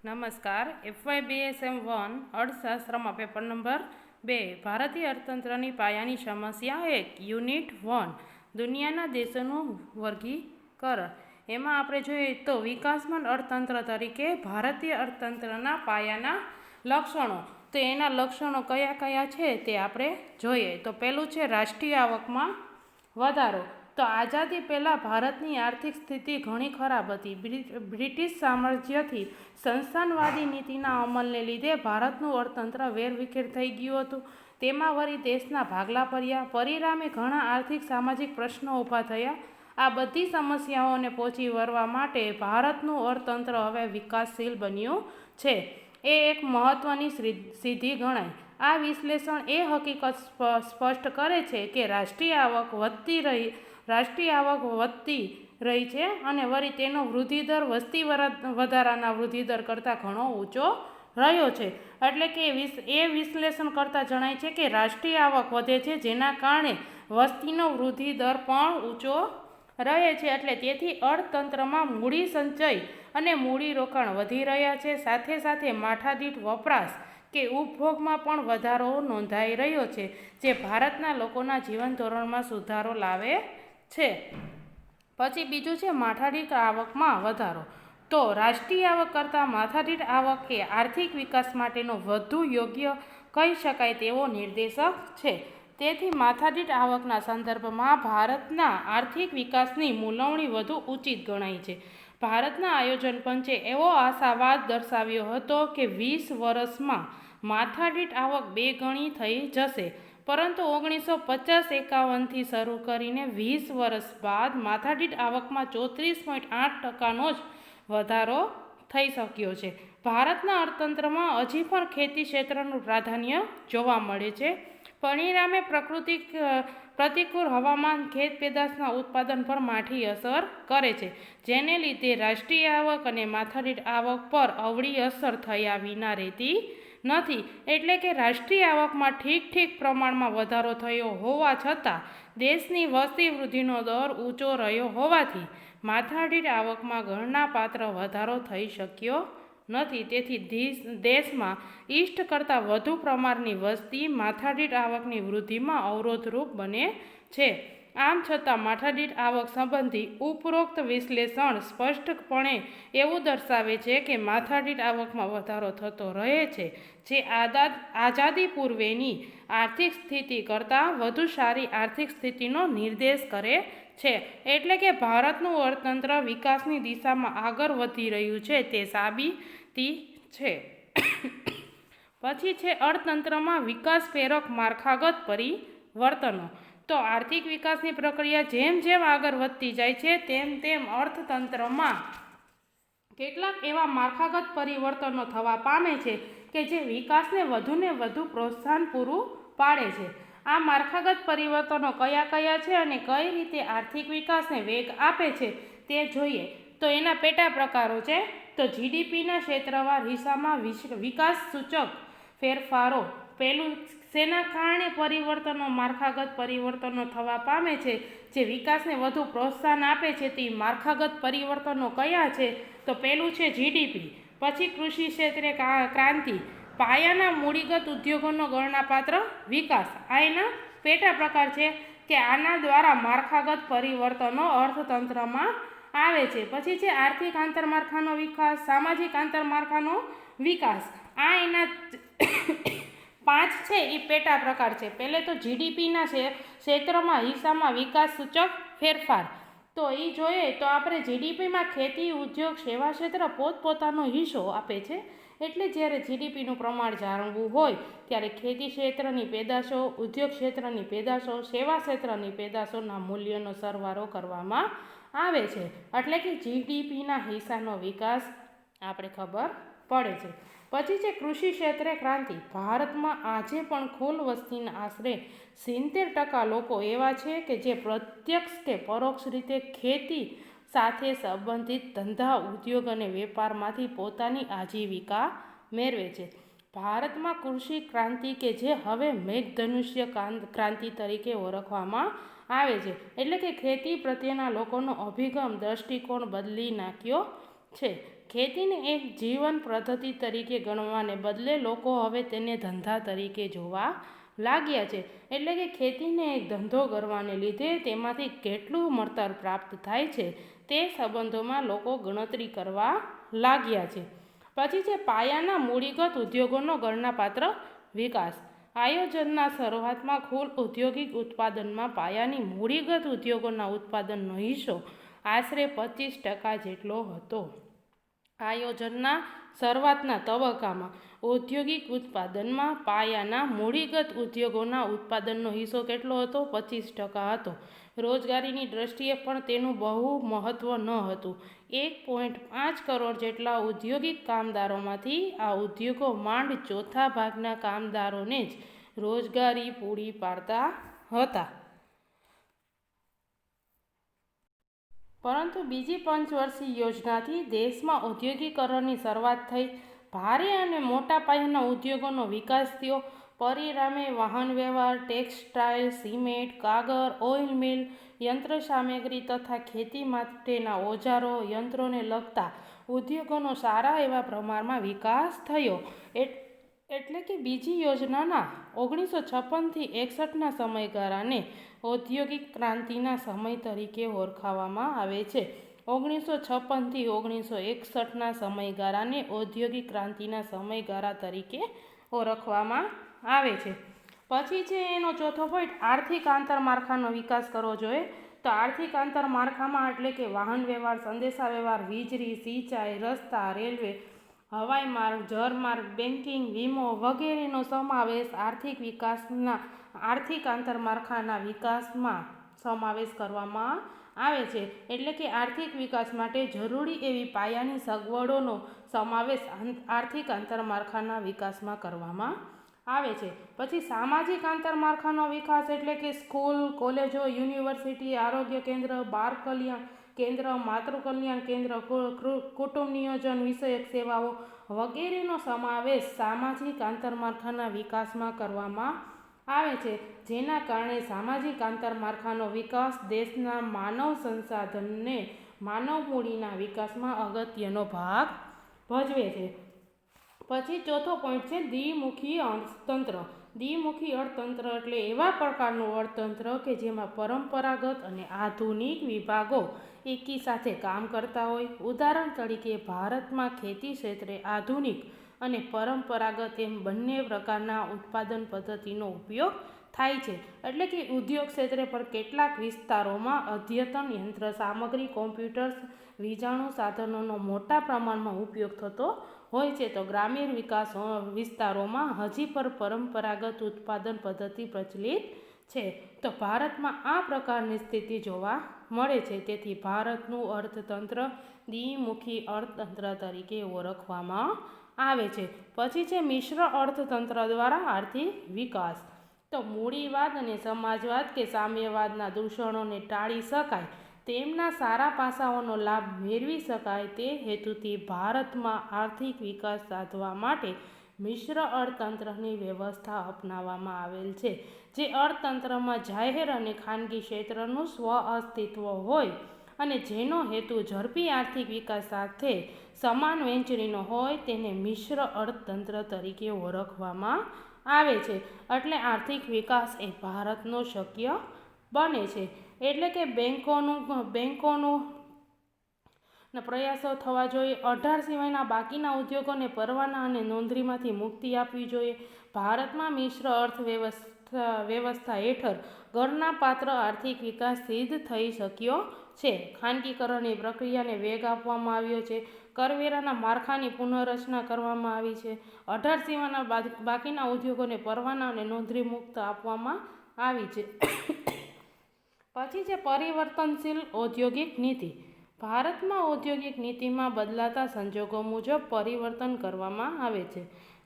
નમસ્કાર. FYBSM1 અર્થશાસ્ત્રમાં paper number 2 ભારતીય અર્થતંત્રની પાયાની સમસ્યા 1 યુનિટ 1 દુનિયાના દેશોનું વર્ગીકરણ. એમાં આપણે જોઈએ તો વિકાસમાન અર્થતંત્ર તરીકે ભારતીય અર્થતંત્રના પાયાના લક્ષણો. તો એના લક્ષણો કયા કયા છે તે આપણે જોઈએ. તો પહેલું છે રાષ્ટ્રીય આવકમાં વધારો. તો આઝાદી પહેલાં ભારતની આર્થિક સ્થિતિ ઘણી ખરાબ હતી. બ્રિટિશ સામ્રાજ્યથી સંસ્થાનવાદી નીતિના અમલને લીધે ભારતનું અર્થતંત્ર વેરવિખેર થઈ ગયું હતું. તેમાં વળી દેશના ભાગલા પડ્યા. પરિણામે ઘણા આર્થિક સામાજિક પ્રશ્નો ઊભા થયા. આ બધી સમસ્યાઓને પહોંચી વળવા માટે ભારતનું અર્થતંત્ર હવે વિકાસશીલ બન્યું છે. એ એક મહત્ત્વની સિદ્ધિ ગણાય. આ વિશ્લેષણ એ હકીકત સ્પષ્ટ કરે છે કે રાષ્ટ્રીય આવક વધતી રહી છે અને વળી તેનો વૃદ્ધિદર વસ્તી વધારાના વૃદ્ધિદર કરતાં ઘણો ઊંચો રહ્યો છે. એટલે કે એ વિશ્લેષણ કરતાં જણાય છે કે રાષ્ટ્રીય આવક વધે છે, જેના કારણે વસ્તીનો વૃદ્ધિદર પણ ઊંચો રહે છે. એટલે તેથી અર્થતંત્રમાં મૂડી સંચય અને મૂડી રોકાણ વધી રહ્યા છે. સાથે સાથે માથાદીઠ વપરાશ કે ઉપભોગમાં પણ વધારો નોંધાઈ રહ્યો છે, જે ભારતના લોકોના જીવન ધોરણમાં સુધારો લાવે છે. પછી બીજું છે માથાદીઠ આવકમાં વધારો. તો રાષ્ટ્રીય આવક કરતાં માથાદીઠ આવક એ આર્થિક વિકાસ માટેનો વધુ યોગ્ય કહી શકાય તેવો નિર્દેશક છે. તેથી માથાદીઠ આવકના સંદર્ભમાં ભારતના આર્થિક વિકાસની મૂલવણી વધુ ઉચિત ગણાય છે. ભારતના આયોજન પંચે એવો આશાવાદ દર્શાવ્યો હતો કે 20 વર્ષમાં માથાદીઠ આવક 2 ગણી થઈ જશે, પરંતુ 1950-51થી શરૂ કરીને 20 વર્ષ બાદ માથાદીઠ આવકમાં 34.8%નો જ વધારો થઈ શક્યો છે. ભારતના અર્થતંત્રમાં હજી પણ ખેતી ક્ષેત્રનું પ્રાધાન્ય જોવા મળે છે. પરિણામે પ્રતિકૂળ હવામાન ખેત પેદાશના ઉત્પાદન પર માઠી અસર કરે છે, જેને લીધે રાષ્ટ્રીય આવક અને માથાદીઠ આવક પર અવળી અસર થયા વિના રહેતી નથી. એટલે કે રાષ્ટ્રીય આવકમાં ઠીક પ્રમાણમાં વધારો થયો હોવા છતાં દેશની વસ્તી વૃદ્ધિનો દર ઊંચો રહ્યો હોવાથી માથાદીઠ આવકમાં ગણનાપાત્ર વધારો થઈ શક્યો નથી. તેથી દેશમાં ઈષ્ટ કરતાં વધુ પ્રમાણની વસ્તી માથાદીઠ આવકની વૃદ્ધિમાં અવરોધરૂપ બને છે. આમ છતાં માથાદીઠ આવક સંબંધી ઉપરોક્ત વિશ્લેષણ સ્પષ્ટપણે એવું દર્શાવે છે કે માથાદીઠ આવકમાં વધારો થતો રહે છે, જે આઝાદી પૂર્વેની આર્થિક સ્થિતિ કરતાં વધુ સારી આર્થિક સ્થિતિનો નિર્દેશ કરે છે. એટલે કે ભારતનું અર્થતંત્ર વિકાસની દિશામાં આગળ વધી રહ્યું છે તે સાબિતી છે. પછી છે અર્થતંત્રમાં વિકાસ પ્રેરક માળખાગત પરિવર્તનો. તો આર્થિક વિકાસની પ્રક્રિયા જેમ આગળ વધતી જાય છે તેમ અર્થતંત્રમાં કેટલાક એવા માળખાગત પરિવર્તનો થવા પામે છે કે જે વિકાસને વધુને વધુ પ્રોત્સાહન પૂરું પાડે છે. આ માળખાગત પરિવર્તનો કયા છે અને કઈ રીતે આર્થિક વિકાસને વેગ આપે છે તે જોઈએ. તો એના પેટા પ્રકારો છે. તો જીડીપીના ક્ષેત્રવાર હિસ્સામાં વિકાસ સૂચક ફેરફારો. પહેલું શેના કારણે માળખાગત પરિવર્તનો થવા પામે છે જે વિકાસને વધુ પ્રોત્સાહન આપે છે તે માળખાગત પરિવર્તનો કયા છે? તો પહેલું છે જીડીપી. પછી કૃષિ ક્ષેત્રે ક્રાંતિ. પાયાના મૂડીગત ઉદ્યોગોનો ગણનાપાત્ર વિકાસ. આ એના પેટા પ્રકાર છે કે આના દ્વારા માળખાગત પરિવર્તનો અર્થતંત્રમાં આવે છે. પછી છે આર્થિક આંતરમાળખાનો વિકાસ, સામાજિક આંતરમાળખાનો વિકાસ. આ એના 5 છે એ પેટા પ્રકાર છે. પહેલે તો જીડીપીના ક્ષેત્રમાં હિસ્સામાં વિકાસ સૂચક ફેરફાર. તો એ જોઈએ તો આપણે જીડીપીમાં ખેતી, ઉદ્યોગ, સેવા ક્ષેત્ર પોતપોતાનો હિસ્સો આપે છે. એટલે જ્યારે જીડીપીનું પ્રમાણ જાણવું હોય ત્યારે ખેતી ક્ષેત્રની પેદાશો, ઉદ્યોગ ક્ષેત્રની પેદાશો, સેવા ક્ષેત્રની પેદાશોના મૂલ્યનો સરવાળો કરવામાં આવે છે. એટલે કે જીડીપીના હિસ્સાનો વિકાસ આપણે ખબર પડે છે. પછી છે કૃષિ ક્ષેત્રે ક્રાંતિ. ભારતમાં આજે પણ કુલ વસ્તીના આશરે 70% લોકો એવા છે કે જે પ્રત્યક્ષ કે પરોક્ષ રીતે ખેતી સાથે સંબંધિત ધંધા, ઉદ્યોગ અને વેપારમાંથી પોતાની આજીવિકા મેળવે છે. ભારતમાં કૃષિ ક્રાંતિ કે જે હવે મેઘધનુષ્ય ક્રાંતિ તરીકે ઓળખવામાં આવે છે. એટલે કે ખેતી પ્રત્યેના લોકોનો અભિગમ, દ્રષ્ટિકોણ બદલી નાખ્યો છે. ખેતીને એક જીવન પદ્ધતિ તરીકે ગણવાને બદલે લોકો હવે તેને ધંધા તરીકે જોવા લાગ્યા છે. એટલે કે ખેતીને એક ધંધો કરવાને લીધે તેમાંથી કેટલું મળતર પ્રાપ્ત થાય છે તે સંબંધોમાં લોકો ગણતરી કરવા લાગ્યા છે. પછી છે પાયાના મૂડીગત ઉદ્યોગોનો ગણનાપાત્ર વિકાસ. આયોજનના શરૂઆતમાં કુલ ઔદ્યોગિક ઉત્પાદનમાં પાયાની મૂડીગત ઉદ્યોગોના ઉત્પાદનનો હિસ્સો આશરે 25% જેટલો હતો. આયોજનના શરૂઆતના તબક્કામાં ઔદ્યોગિક ઉત્પાદનમાં પાયાના મૂડીગત ઉદ્યોગોના ઉત્પાદનનો હિસ્સો કેટલો હતો? 25% હતો. રોજગારીની દ્રષ્ટિએ પણ તેનું બહુ મહત્ત્વ ન હતું. 1.5 કરોડ જેટલા ઔદ્યોગિક કામદારોમાંથી આ ઉદ્યોગો માંડ ચોથા ભાગના કામદારોને જ રોજગારી પૂરી પાડતા હતા. પરંતુ બીજી પંચવર્ષીય યોજનાથી દેશમાં ઔદ્યોગિકરણની શરૂઆત થઈ. ભારે અને મોટા પાયાના ઉદ્યોગોનો વિકાસ થયો. પરિણામે વાહન વ્યવહાર, ટેક્સટાઇલ, સિમેન્ટ, કાગળ, ઓઇલ મિલ, યંત્રસામગ્રી તથા ખેતી માટેના ઓજારો, યંત્રોને લગતા ઉદ્યોગોનો સારા એવા પ્રમાણમાં વિકાસ થયો. એટલે કે બીજી યોજનાના 1956થી 61ના સમયગાળાને ઔદ્યોગિક ક્રાંતિના સમય તરીકે ઓળખવામાં આવે છે. 1956થી 1961ના સમયગાળાને ઔદ્યોગિક ક્રાંતિના સમયગાળા તરીકે ઓળખવામાં આવે છે. પછી છે એનો ચોથો પોઈન્ટ, આર્થિક આંતરમાળખાનો વિકાસ કરવો જોઈએ. તો આર્થિક આંતરમાળખામાં એટલે કે વાહન વ્યવહાર, સંદેશા વ્યવહાર, વીજળી, સિંચાઈ, રસ્તા, રેલવે, હવાઈ માર્ગ, જળમાર્ગ, બેન્કિંગ, વીમો વગેરેનો સમાવેશ આર્થિક આંતરમાળખાના વિકાસમાં સમાવેશ કરવામાં આવે છે. એટલે કે આર્થિક વિકાસ માટે જરૂરી એવી પાયાની સગવડોનો સમાવેશ આર્થિક આંતરમાળખાના વિકાસમાં કરવામાં આવે છે. પછી સામાજિક આંતરમાળખાનો વિકાસ એટલે કે સ્કૂલ, કોલેજો, યુનિવર્સિટી, આરોગ્ય કેન્દ્ર, બાળ કલ્યાણ કેન્દ્ર, માતૃ કલ્યાણ કેન્દ્ર, કુટુંબ નિયોજન વિષયક સેવાઓ વગેરેનો સમાવેશ સામાજિક આંતરમાળખાના વિકાસમાં કરવામાં આવે છે. જેના કારણે સામાજિક આંતરમાળખાનો વિકાસ દેશના માનવ સંસાધનને માનવ મૂડીના વિકાસમાં અગત્યનો ભાગ ભજવે છે. પછી ચોથો પોઈન્ટ છે દ્વિમુખી અર્થતંત્ર. દ્વિમુખી અર્થતંત્ર એટલે એવા પ્રકારનું અર્થતંત્ર કે જેમાં પરંપરાગત અને આધુનિક વિભાગો એકી સાથે કામ કરતા હોય. ઉદાહરણ તરીકે ભારતમાં ખેતી ક્ષેત્રે આધુનિક અને પરંપરાગત એમ બંને પ્રકારના ઉત્પાદન પદ્ધતિનો ઉપયોગ થાય છે. એટલે કે ઉદ્યોગ ક્ષેત્રે પણ કેટલાક વિસ્તારોમાં અદ્યતન યંત્ર સામગ્રી, કોમ્પ્યુટર્સ, વીજાણુ સાધનોનો મોટા પ્રમાણમાં ઉપયોગ થતો હોય છે. તો ગ્રામીણ વિસ્તારોમાં હજી પણ પરંપરાગત ઉત્પાદન પદ્ધતિ પ્રચલિત છે. તો ભારતમાં આ પ્રકારની સ્થિતિ જોવા મળે છે. તેથી ભારતનું અર્થતંત્ર દ્વિમુખી અર્થતંત્ર તરીકે ઓળખવામાં આવે છે. પછી છે મિશ્ર અર્થતંત્ર દ્વારા આર્થિક વિકાસ. તો મૂડીવાદ અને સમાજવાદ કે સામ્યવાદના દૂષણોને ટાળી શકાય, તેમના સારા પાસાઓનો લાભ મેળવી શકાય તે હેતુથી ભારતમાં આર્થિક વિકાસ સાધવા માટે મિશ્ર અર્થતંત્રની વ્યવસ્થા અપનાવવામાં આવેલ છે. જે અર્થતંત્રમાં જાહેર અને ખાનગી ક્ષેત્રનું સ્વ અસ્તિત્વ હોય અને જેનો હેતુ ઝડપી આર્થિક વિકાસ સાથે સમાન વહેંચણીનો હોય તેને મિશ્ર અર્થતંત્ર તરીકે ઓળખવામાં આવે છે. એટલે આર્થિક વિકાસ એ ભારતનો શક્ય બને છે. એટલે કે બેંકોનું પ્રયાસો થવા જોઈએ. 18 સિવાયના બાકીના ઉદ્યોગોને પરવાના અને નોંધણીમાંથી મુક્તિ આપવી જોઈએ. ભારતમાં મિશ્ર અર્થવ્યવસ્થા હેઠળ ગણનાપાત્ર આર્થિક વિકાસ સિદ્ધ થઈ શક્યો છે. ખાનગીકરણની પ્રક્રિયાને વેગ આપવામાં આવ્યો છે. કરવેરાના માળખાની પુનઃરચના કરવામાં આવી છે. 18 સિવાયના બાકીના ઉદ્યોગોને પરવાના અને નોંધણી મુક્ત આપવામાં આવી છે. પછી છે પરિવર્તનશીલ ઔદ્યોગિક નીતિ. ભારતમાં ઔદ્યોગિક નીતિમાં બદલાતા સંજોગો મુજબ પરિવર્તન કરવામાં આવે છે.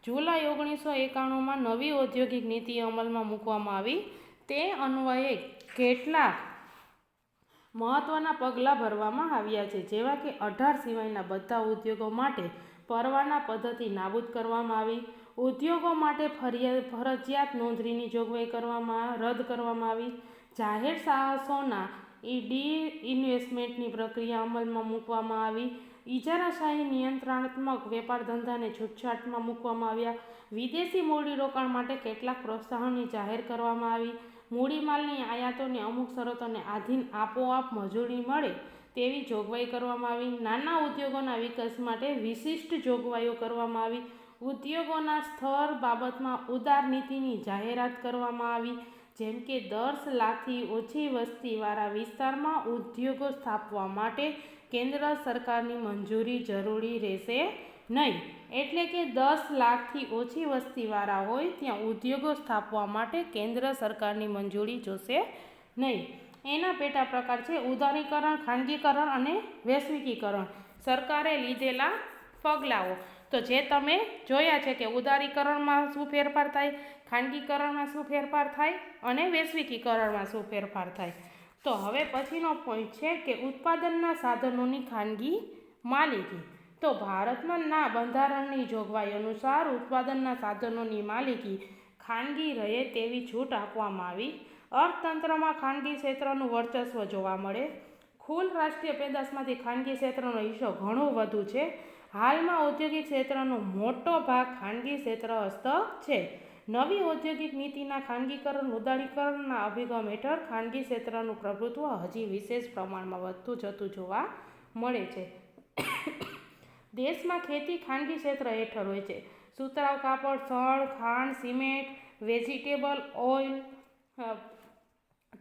જુલાઈ 1991માં નવી ઔદ્યોગિક નીતિ અમલમાં મૂકવામાં આવી. તે અન્વયે કેટલાક મહત્ત્વના પગલાં ભરવામાં આવ્યા છે. જેવા કે 18 સિવાયના બધા ઉદ્યોગો માટે પરવાના પદ્ધતિ નાબૂદ કરવામાં આવી. ઉદ્યોગો માટે ફરજિયાત નોંધણીની જોગવાઈ રદ કરવામાં આવી. જાહેર સાહસોના ડી ઇન્વેસ્ટમેન્ટની પ્રક્રિયા અમલમાં મૂકવામાં આવી. ઇજારાશાહી નિયંત્રણાત્મક વેપાર ધંધાને છૂટછાટમાં મૂકવામાં આવ્યા. વિદેશી મૂડીરોકાણ માટે કેટલાક પ્રોત્સાહનની જાહેર કરવામાં આવી. મૂડીમાલની આયાતોને અમુક શરતોને આધીન આપોઆપ મજૂરી મળે તેવી જોગવાઈ કરવામાં આવી. નાના ઉદ્યોગોના વિકાસ માટે વિશિષ્ટ જોગવાઈઓ કરવામાં આવી. ઉદ્યોગોના સ્તર બાબતમાં ઉદાર નીતિની જાહેરાત કરવામાં આવી. જેમ કે 10 લાખથી ઓછી વસ્તીવાળા વિસ્તારમાં ઉદ્યોગો સ્થાપવા માટે કેન્દ્ર સરકારની મંજૂરી જરૂરી રહેશે નહીં. એટલે કે 10 લાખથી ઓછી વસ્તીવાળા હોય ત્યાં ઉદ્યોગો સ્થાપવા માટે કેન્દ્ર સરકારની મંજૂરી જોશે નહીં. એના પેટા પ્રકાર છે ઉદારીકરણ, ખાનગીકરણ અને વૈશ્વિકીકરણ. સરકારે લીધેલા પગલાઓ તો જે તમે જોયા છે કે ઉદારીકરણમાં શું ફેરફાર થાય, ખાનગીકરણમાં શું ફેરફાર થાય અને વૈશ્વિકીકરણમાં શું ફેરફાર થાય. તો હવે પછીનો પોઈન્ટ છે કે ઉત્પાદનના સાધનોની ખાનગી માલિકી. તો ભારતના બંધારણની જોગવાઈ અનુસાર ઉત્પાદનના સાધનોની માલિકી ખાનગી રહે તેવી છૂટ આપવામાં આવી. અર્થતંત્રમાં ખાનગી ક્ષેત્રનું વર્ચસ્વ જોવા મળે. કુલ રાષ્ટ્રીય પેદાશમાંથી ખાનગી ક્ષેત્રનો હિસ્સો ઘણો વધુ છે. હાલમાં ઔદ્યોગિક ક્ષેત્રનો મોટો ભાગ ખાનગી ક્ષેત્ર હસ્તક છે. નવી ઔદ્યોગિક નીતિના ખાનગીકરણ ઉદારીકરણના અભિગમ હેઠળ ખાનગી ક્ષેત્રનું પ્રભુત્વ હજી વિશેષ પ્રમાણમાં વધતું જતું જોવા મળે છે. દેશમાં ખેતી ખાનગી ક્ષેત્ર હેઠળ હોય છે. સુતરાઉ કાપડ, શણ, ખાંડ, સિમેન્ટ, વેજીટેબલ ઓઇલ,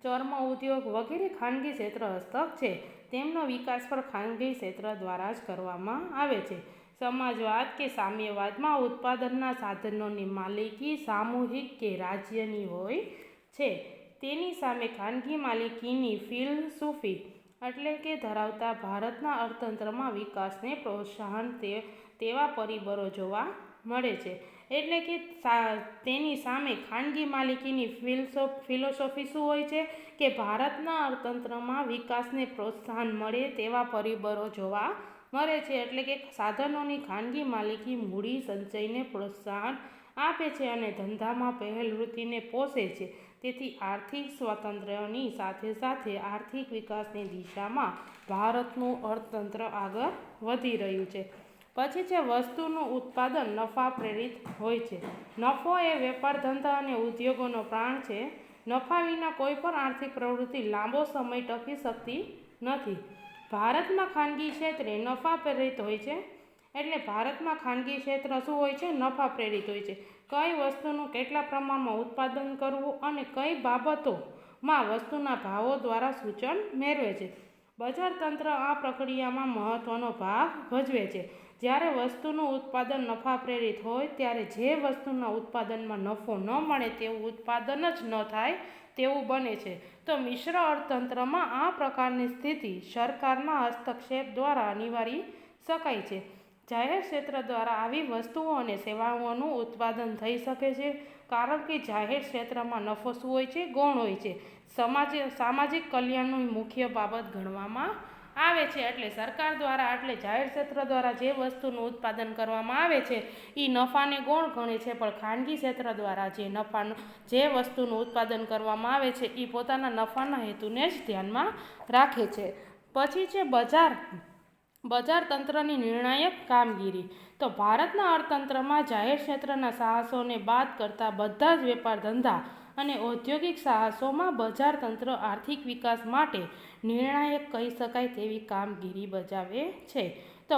ચર્મ ઉદ્યોગ વગેરે ખાનગી ક્ષેત્ર હસ્તક છે. તેમનો વિકાસ પણ ખાનગી ક્ષેત્ર દ્વારા જ કરવામાં આવે છે. સમાજવાદ કે સામ્યવાદમાં ઉત્પાદનના સાધનોની માલિકી સામૂહિક કે રાજ્યની હોય છે. તેની સામે ખાનગી માલિકીની ફિલસૂફી એટલે કે ધરાવતા ભારતના અર્થતંત્રમાં વિકાસને પ્રોત્સાહન તેવા પરિબળો જોવા મળે છે. એટલે કે તેની સામે ખાનગી માલિકીની ફિલોસોફી શું હોય છે કે ભારતના અર્થતંત્રમાં વિકાસને પ્રોત્સાહન મળે તેવા પરિબળો જોવા મળે છે. એટલે કે સાધનોની ખાનગી માલિકી મૂડી સંચયને પ્રોત્સાહન આપે છે અને ધંધામાં પહેલવૃત્તિને પોષે છે. તેથી આર્થિક સ્વાતંત્ર્યની સાથે સાથે આર્થિક વિકાસની દિશામાં ભારતનું અર્થતંત્ર આગળ વધી રહ્યું છે. પછી છે વસ્તુનું ઉત્પાદન નફા પ્રેરિત હોય છે. નફો એ વેપાર ધંધા અને ઉદ્યોગોનો પ્રાણ છે. નફા વિના કોઈ પણ આર્થિક પ્રવૃત્તિ લાંબો સમય ટકી શકતી નથી. ભારતમાં ખાનગી ક્ષેત્રે નફા પ્રેરિત હોય છે. એટલે ભારતમાં ખાનગી ક્ષેત્ર શું હોય છે? નફા પ્રેરિત હોય છે. કઈ વસ્તુનું કેટલા પ્રમાણમાં ઉત્પાદન કરવું અને કઈ બાબતોમાં વસ્તુના ભાવો દ્વારા સૂચન મેળવે છે. બજાર તંત્ર આ પ્રક્રિયામાં મહત્વનો ભાગ ભજવે છે. જ્યારે વસ્તુનું ઉત્પાદન નફા પ્રેરિત હોય ત્યારે જે વસ્તુના ઉત્પાદનમાં નફો ન મળે તેવું ઉત્પાદન જ ન થાય તેવું બને છે. તો મિશ્ર અર્થતંત્રમાં આ પ્રકારની સ્થિતિ સરકારના હસ્તક્ષેપ દ્વારા નિવારી શકાય છે. જાહેર ક્ષેત્ર દ્વારા આવી વસ્તુઓ અને સેવાઓનું ઉત્પાદન થઈ શકે છે. કારણ કે જાહેર ક્ષેત્રમાં નફો શું હોય છે? ગૌણ હોય છે. સામાજિક કલ્યાણની મુખ્ય બાબત ગણવામાં આવે છે. એટલે સરકાર દ્વારા એટલે જાહેર ક્ષેત્ર દ્વારા જે વસ્તુનું ઉત્પાદન કરવામાં આવે છે એ નફાને ગૌણ ગણે છે. પણ ખાનગી ક્ષેત્ર દ્વારા જે વસ્તુનું ઉત્પાદન કરવામાં આવે છે એ પોતાના નફાના હેતુને જ ધ્યાનમાં રાખે છે. પછી છે બજાર તંત્રની નિર્ણાયક કામગીરી. તો ભારતના અર્થતંત્રમાં જાહેર ક્ષેત્રના સાહસોને બાદ કરતા બધા જ વેપાર ધંધા અને ઔદ્યોગિક સાહસોમાં બજાર તંત્ર આર્થિક વિકાસ માટે નિર્ણાયક કહી શકાય તેવી કામગીરી બજાવે છે. તો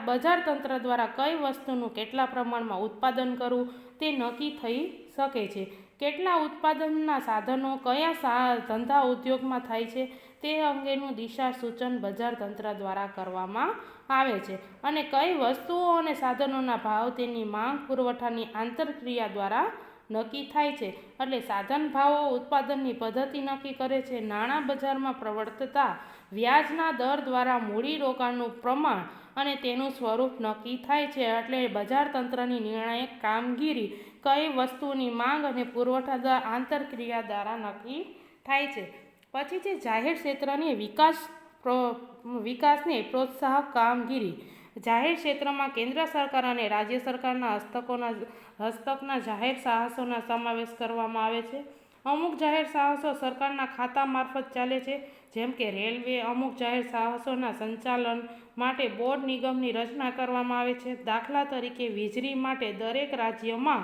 બજાર તંત્ર દ્વારા કઈ વસ્તુનું કેટલા પ્રમાણમાં ઉત્પાદન કરવું તે નક્કી થઈ શકે છે. કેટલા ઉત્પાદનના સાધનો કયા ધંધા ઉદ્યોગમાં થાય છે તે અંગેનું દિશા સૂચન બજાર તંત્ર દ્વારા કરવામાં આવે છે. અને કઈ વસ્તુઓ અને સાધનોના ભાવ તેની માંગ પુરવઠાની આંતરક્રિયા દ્વારા નક્કી થાય છે. એટલે સાધન ભાવો ઉત્પાદનની પદ્ધતિ નક્કી કરે છે. નાણાં બજારમાં પ્રવર્તતા વ્યાજના દર દ્વારા મૂડીરોકાણનું પ્રમાણ અને તેનું સ્વરૂપ નક્કી થાય છે. એટલે બજાર તંત્રની નિર્ણાયક કામગીરી કઈ વસ્તુની માંગ અને પુરવઠા આંતરક્રિયા દ્વારા નક્કી થાય છે. પછી છે જાહેર ક્ષેત્રની વિકાસને પ્રોત્સાહક કામગીરી. જાહેર ક્ષેત્રમાં કેન્દ્ર સરકાર અને રાજ્ય સરકારના હસ્તકના જાહેર સાહસોના સમાવેશ કરવામાં આવે છે. અમુક જાહેર સાહસો સરકારના ખાતા મારફત ચાલે છે. જેમ કે રેલવે અમુક જાહેર સાહસોના સંચાલન માટે બોર્ડ નિગમની રચના કરવામાં આવે છે. દાખલા તરીકે વીજળી માટે દરેક રાજ્યમાં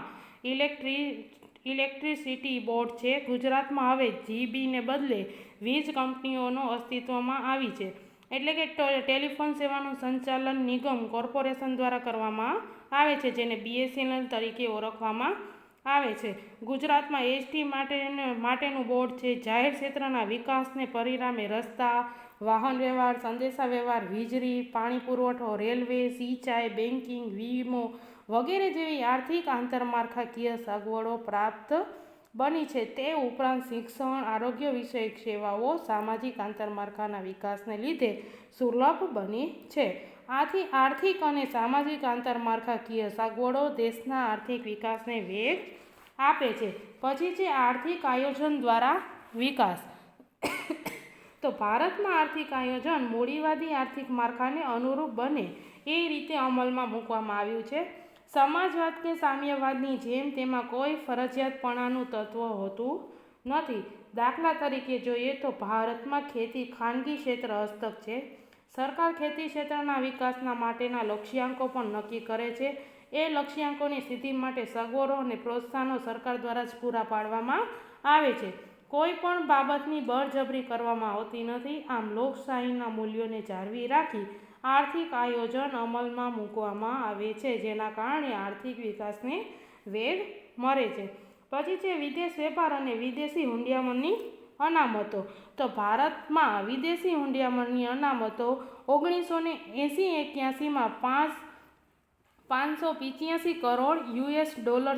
ઇલેક્ટ્રિસિટી બોર્ડ છે. ગુજરાતમાં હવે જીબીને બદલે વીજ કંપનીઓનો અસ્તિત્વમાં આવી છે. એટલે કે ટેલિફોન સેવાનું સંચાલન નિગમ કોર્પોરેશન દ્વારા કરવામાં આવે છે, જેને BSNL તરીકે ઓળખવામાં આવે છે. ગુજરાતમાં એસટી માટેનું બોર્ડ છે. જાહેર ક્ષેત્રના વિકાસને પરિણામે રસ્તા, વાહન વ્યવહાર, સંદેશા વ્યવહાર, વીજળી, પાણી પુરવઠો, રેલવે, સિંચાઈ, બેન્કિંગ, વીમો વગેરે જેવી આર્થિક આંતરમાળખાકીય સગવડો પ્રાપ્ત બની છે. તે ઉપરાંત શિક્ષણ, આરોગ્ય વિષયક સેવાઓ સામાજિક આંતરમાળખાના વિકાસને લીધે સુલભ બની છે. આથી આર્થિક અને સામાજિક આંતરમાળખાકીય સગવડો દેશના આર્થિક વિકાસને વેગ આપે છે. પછી છે આર્થિક આયોજન દ્વારા વિકાસ. તો ભારતમાં આર્થિક આયોજન મૂડીવાદી આર્થિક માળખાને અનુરૂપ બને એ રીતે અમલમાં મૂકવામાં આવ્યું છે. સમાજવાદ કે સામ્યવાદની જેમ તેમાં કોઈ ફરજિયાતપણાનું તત્વ હોતું નથી. દાખલા તરીકે જોઈએ તો ભારતમાં ખેતી ખાનગી ક્ષેત્ર હસ્તક છે. સરકાર ખેતી ક્ષેત્રના વિકાસના માટેના લક્ષ્યાંકો પણ નક્કી કરે છે. એ લક્ષ્યાંકોની સિદ્ધિ માટે સગવડો અને પ્રોત્સાહનો સરકાર દ્વારા જ પૂરા પાડવામાં આવે છે. કોઈ પણ બાબતની બળજબરી કરવામાં આવતી નથી. આમ લોકશાહીના મૂલ્યોને જાળવી રાખી આર્થિક આયોજન અમલમાં મૂકવામાં આવે છે, જેના કારણે આર્થિક વિકાસને વેગ મળે છે. પછી છે વિદેશ વેપાર અને વિદેશી હુંડિયામણની અનામતો. તો ભારતમાં વિદેશી હુંડિયામણની અનામતો 1980-81માં 585 કરોડ US$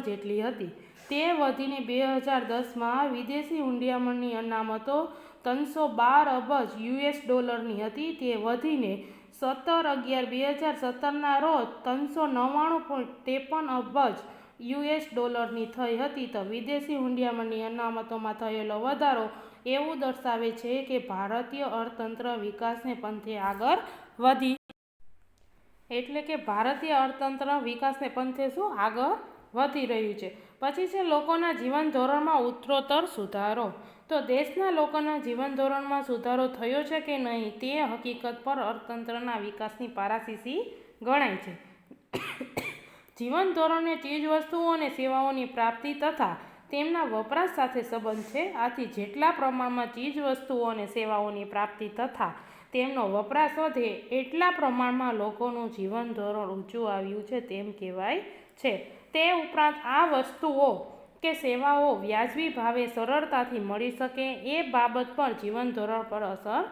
જેટલી હતી. તે વધીને 2010માં વિદેશી હુંડિયામણની અનામતો 312 અબજ US$ની હતી. તે વધીને 17/11/2017ના રોજ 399.53 અબજ US$ની થઈ હતી. તો વિદેશી હુંડિયામણની અનામતોમાં થયેલો વધારો એવું દર્શાવે છે કે ભારતીય અર્થતંત્ર વિકાસને પંથે આગળ વધી. એટલે કે ભારતીય અર્થતંત્ર વિકાસને પંથે આગળ વધી રહ્યું છે. પછી છે લોકોના જીવન ધોરણમાં ઉત્તરોત્તર સુધારો. તો દેશના લોકોના જીવન ધોરણમાં સુધારો થયો છે કે નહીં તે હકીકત પર અર્થતંત્રના વિકાસની પારાશીશી ગણાય છે. જીવન ધોરણને ચીજવસ્તુઓ અને સેવાઓની પ્રાપ્તિ તથા તેમના વપરાશ સાથે સંબંધ છે. આથી જેટલા પ્રમાણમાં ચીજવસ્તુઓ અને સેવાઓની પ્રાપ્તિ તથા તેમનો વપરાશ વધે એટલા પ્રમાણમાં લોકોનું જીવન ધોરણ ઊંચું આવ્યું છે તેમ કહેવાય છે. તે ઉપરાંત આ વસ્તુઓ કે સેવાઓ વ્યાજબી ભાવે સરળતાથી મળી શકે એ બાબત પર જીવન ધોરણ પર અસર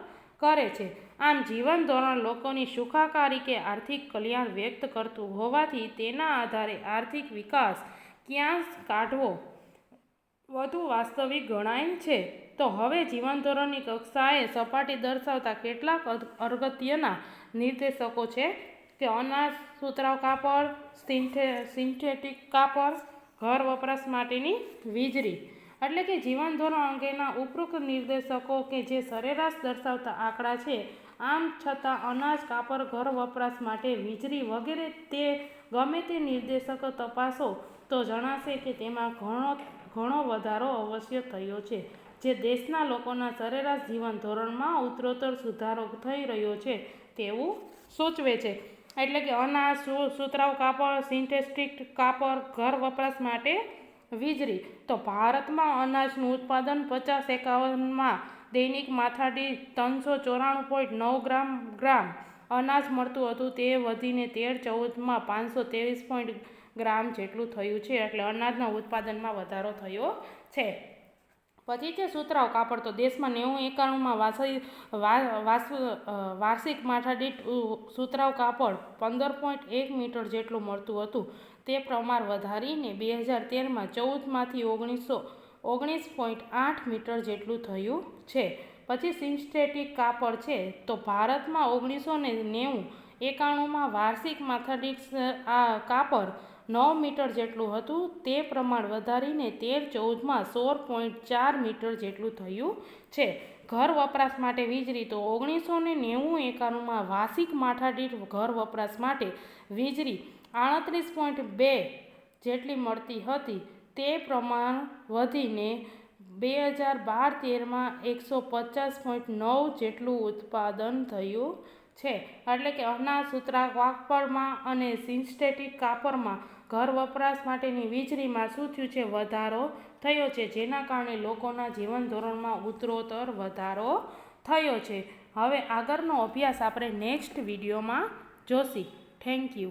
કરે છે. આમ જીવન ધોરણ લોકોની સુખાકારી કે આર્થિક કલ્યાણ વ્યક્ત કરતું હોવાથી તેના આધારે આર્થિક વિકાસ ક્યાં કાઢવો વધુ વાસ્તવિક ગણાય છે. તો હવે જીવન ધોરણની કક્ષાએ સપાટી દર્શાવતા કેટલાક અગત્યના નિર્દેશકો છે કે અનાજ, સુતરાઉ કાપડ, સિન્થેટિક કાપડ, ઘર વપરાશ માટેની વીજળી. એટલે કે જીવન ધોરણ અંગેના ઉપરોક્ત નિર્દેશકો કે જે સરેરાશ દર્શાવતા આંકડા છે. આમ છતાં અનાજ, કાપડ, ઘર વપરાશ માટે વીજળી વગેરે તે ગમે તે નિર્દેશકો તપાસો તો જણાશે કે તેમાં ઘણો વધારો અવશ્ય થયો છે, જે દેશના લોકોના સરેરાશ જીવન ધોરણમાં ઉત્તરોત્તર સુધારો થઈ રહ્યો છે તેવું સૂચવે છે. એટલે કે અનાજ, સુતરાઉ કાપડ, સિન્થેટિક કાપડ, ઘર વપરાશ માટે વીજળી. તો ભારતમાં અનાજનું ઉત્પાદન 50-51માં દૈનિક માથાદીઠ 394.9 ગ્રામ અનાજ મળતું હતું. તે વધીને 13-14માં 523 ગ્રામ જેટલું થયું છે. એટલે અનાજના ઉત્પાદનમાં વધારો થયો છે. પછી છે સુતરાઉ કાપડ. તો દેશમાં 90-91માં વાર્ષિક માથાદીઠ સુતરાઉ કાપડ 15.1 મીટર જેટલું મળતું હતું. તે પ્રમાણ વધારીને 2013માં 14માંથી 19.8 મીટર જેટલું થયું છે. પછી સિન્થેટિક કાપડ છે. તો ભારતમાં 1990-91માં વાર્ષિક માથાદીઠ આ કાપડ 9 મીટર જેટલું હતું. તે પ્રમાણ વધારીને 13-14માં 16.4 મીટર જેટલું થયું છે. ઘર વપરાશ માટે વીજળી. તો 1990-91માં વાર્ષિક માથાદીઠ ઘર વપરાશ માટે વીજળી 38.2 જેટલી મળતી હતી. તે પ્રમાણ વધીને 2012-13માં 150.9 જેટલું ઉત્પાદન થયું છે. એટલે કે અનાજ, સૂતરા, કાપડમાં અને સિન્થેટિક કાપડમાં ઘર વપરાશ માટેની વીજળીમાં શું થયું છે? વધારો થયો છે, જેના કારણે લોકોના જીવન ધોરણમાં ઉત્તરોત્તર વધારો થયો છે. હવે આગળનો અભ્યાસ આપણે નેક્સ્ટ વિડીયોમાં જોશી. Thank you.